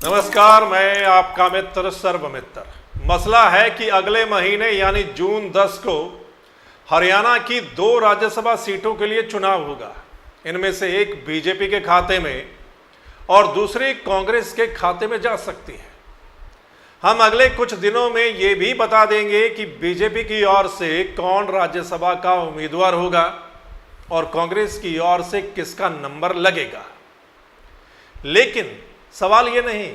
नमस्कार, मैं आपका मित्र सर्वमित्र। मसला है कि अगले महीने यानी जून 10 को हरियाणा की 2 राज्यसभा सीटों के लिए चुनाव होगा। इनमें से एक बीजेपी के खाते में और दूसरी कांग्रेस के खाते में जा सकती है। हम अगले कुछ दिनों में ये भी बता देंगे कि बीजेपी की ओर से कौन राज्यसभा का उम्मीदवार होगा और कांग्रेस की ओर से किसका नंबर लगेगा। लेकिन सवाल ये नहीं,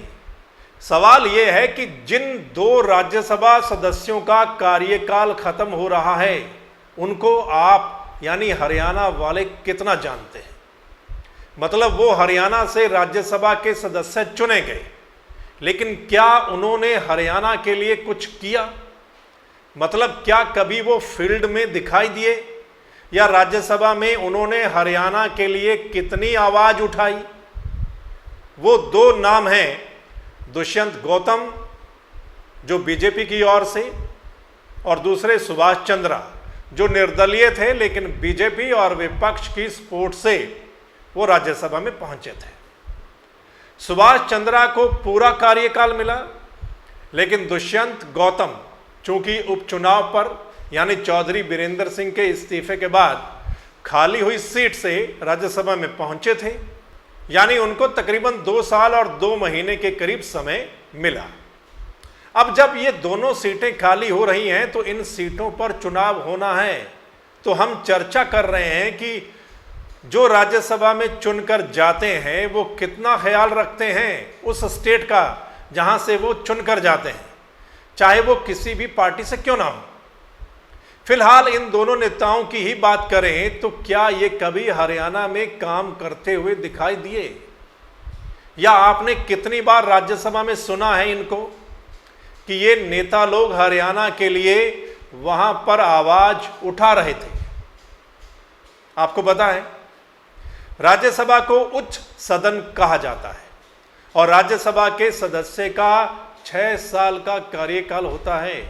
सवाल ये है कि जिन 2 राज्यसभा सदस्यों का कार्यकाल खत्म हो रहा है उनको आप यानी हरियाणा वाले कितना जानते हैं। मतलब वो हरियाणा से राज्यसभा के सदस्य चुने गए, लेकिन क्या उन्होंने हरियाणा के लिए कुछ किया? मतलब क्या कभी वो फील्ड में दिखाई दिए या राज्यसभा में उन्होंने हरियाणा के लिए कितनी आवाज उठाई? वो 2 नाम हैं, दुष्यंत गौतम जो बीजेपी की ओर से और दूसरे सुभाष चंद्रा जो निर्दलीय थे लेकिन बीजेपी और विपक्ष की सपोर्ट से वो राज्यसभा में पहुंचे थे। सुभाष चंद्रा को पूरा कार्यकाल मिला, लेकिन दुष्यंत गौतम चूंकि उपचुनाव पर यानी चौधरी बीरेंद्र सिंह के इस्तीफे के बाद खाली हुई सीट से राज्यसभा में पहुंचे थे, यानी उनको तकरीबन 2 साल और 2 महीने के करीब समय मिला। अब जब ये दोनों सीटें खाली हो रही हैं तो इन सीटों पर चुनाव होना है, तो हम चर्चा कर रहे हैं कि जो राज्यसभा में चुनकर जाते हैं वो कितना ख्याल रखते हैं उस स्टेट का जहां से वो चुनकर जाते हैं, चाहे वो किसी भी पार्टी से क्यों ना हो। फिलहाल इन दोनों नेताओं की ही बात करें तो क्या ये कभी हरियाणा में काम करते हुए दिखाई दिए, या आपने कितनी बार राज्यसभा में सुना है इनको कि ये नेता लोग हरियाणा के लिए वहां पर आवाज उठा रहे थे? आपको पता है राज्यसभा को उच्च सदन कहा जाता है और राज्यसभा के सदस्य का 6 साल का कार्यकाल होता है।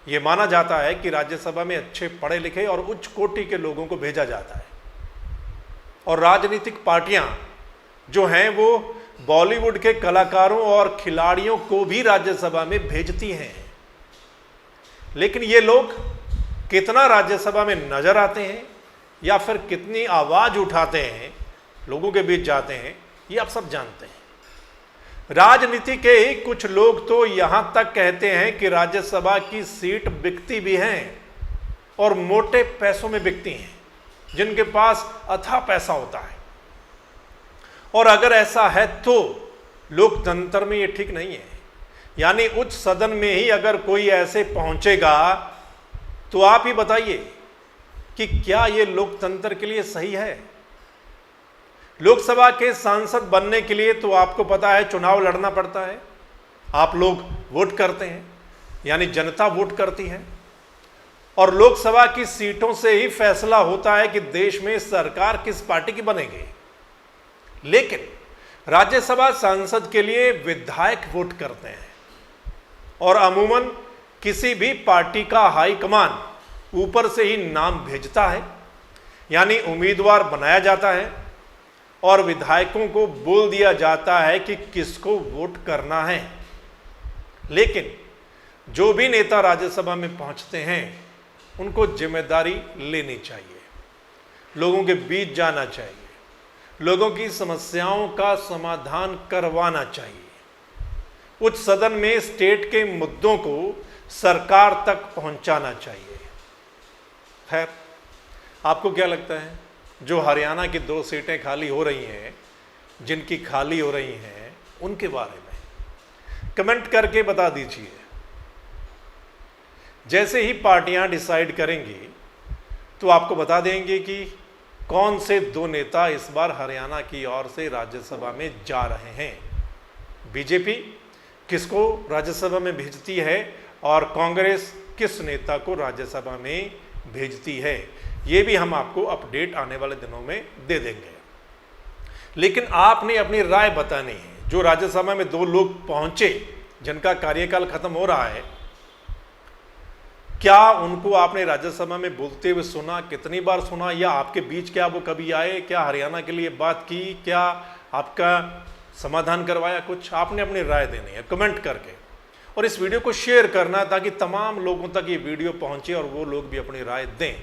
ये माना जाता है कि राज्यसभा में अच्छे पढ़े लिखे और उच्च कोटि के लोगों को भेजा जाता है और राजनीतिक पार्टियां जो हैं वो बॉलीवुड के कलाकारों और खिलाड़ियों को भी राज्यसभा में भेजती हैं। लेकिन ये लोग कितना राज्यसभा में नजर आते हैं या फिर कितनी आवाज उठाते हैं, लोगों के बीच जाते हैं, ये आप सब जानते हैं। राजनीति के ही कुछ लोग तो यहां तक कहते हैं कि राज्यसभा की सीट बिकती भी हैं और मोटे पैसों में बिकती हैं, जिनके पास अथाह पैसा होता है। और अगर ऐसा है तो लोकतंत्र में ये ठीक नहीं है। यानी उच्च सदन में ही अगर कोई ऐसे पहुंचेगा तो आप ही बताइए कि क्या ये लोकतंत्र के लिए सही है? लोकसभा के सांसद बनने के लिए तो आपको पता है चुनाव लड़ना पड़ता है, आप लोग वोट करते हैं, यानी जनता वोट करती है और लोकसभा की सीटों से ही फैसला होता है कि देश में सरकार किस पार्टी की बनेगी। लेकिन राज्यसभा सांसद के लिए विधायक वोट करते हैं और अमूमन किसी भी पार्टी का हाईकमान ऊपर से ही नाम भेजता है, यानी उम्मीदवार बनाया जाता है और विधायकों को बोल दिया जाता है कि किसको वोट करना है। लेकिन जो भी नेता राज्यसभा में पहुंचते हैं उनको जिम्मेदारी लेनी चाहिए, लोगों के बीच जाना चाहिए, लोगों की समस्याओं का समाधान करवाना चाहिए, उच्च सदन में स्टेट के मुद्दों को सरकार तक पहुंचाना चाहिए। खैर, आपको क्या लगता है जो हरियाणा की 2 सीटें खाली हो रही हैं, जिनकी खाली हो रही हैं, उनके बारे में कमेंट करके बता दीजिए। जैसे ही पार्टियां डिसाइड करेंगी तो आपको बता देंगे कि कौन से 2 नेता इस बार हरियाणा की ओर से राज्यसभा में जा रहे हैं। बीजेपी किसको राज्यसभा में भेजती है और कांग्रेस किस नेता को राज्यसभा में भेजती है, ये भी हम आपको अपडेट आने वाले दिनों में दे देंगे। लेकिन आपने अपनी राय बतानी है। जो राज्यसभा में 2 लोग पहुंचे जिनका कार्यकाल खत्म हो रहा है, क्या उनको आपने राज्यसभा में बोलते हुए सुना? कितनी बार सुना? या आपके बीच क्या वो कभी आए? क्या हरियाणा के लिए बात की? क्या आपका समाधान करवाया कुछ? आपने अपनी राय देनी है कमेंट करके, और इस वीडियो को शेयर करना ताकि तमाम लोगों तक ये वीडियो पहुंचे और वो लोग भी अपनी राय दें।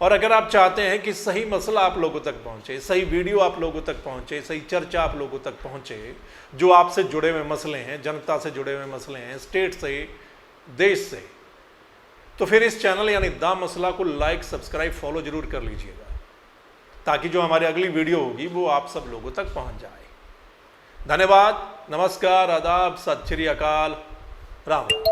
और अगर आप चाहते हैं कि सही मसला आप लोगों तक पहुंचे, सही वीडियो आप लोगों तक पहुंचे, सही चर्चा आप लोगों तक पहुंचे, जो आपसे जुड़े हुए मसले हैं, जनता से जुड़े हुए मसले हैं, स्टेट से, देश से, तो फिर इस चैनल यानी द मसला को लाइक, सब्सक्राइब, फॉलो जरूर कर लीजिएगा ताकि जो हमारी अगली वीडियो होगी वो आप सब लोगों तक पहुंच जाए। धन्यवाद, नमस्कार, आदाब, सत श्री अकाल, राम राम।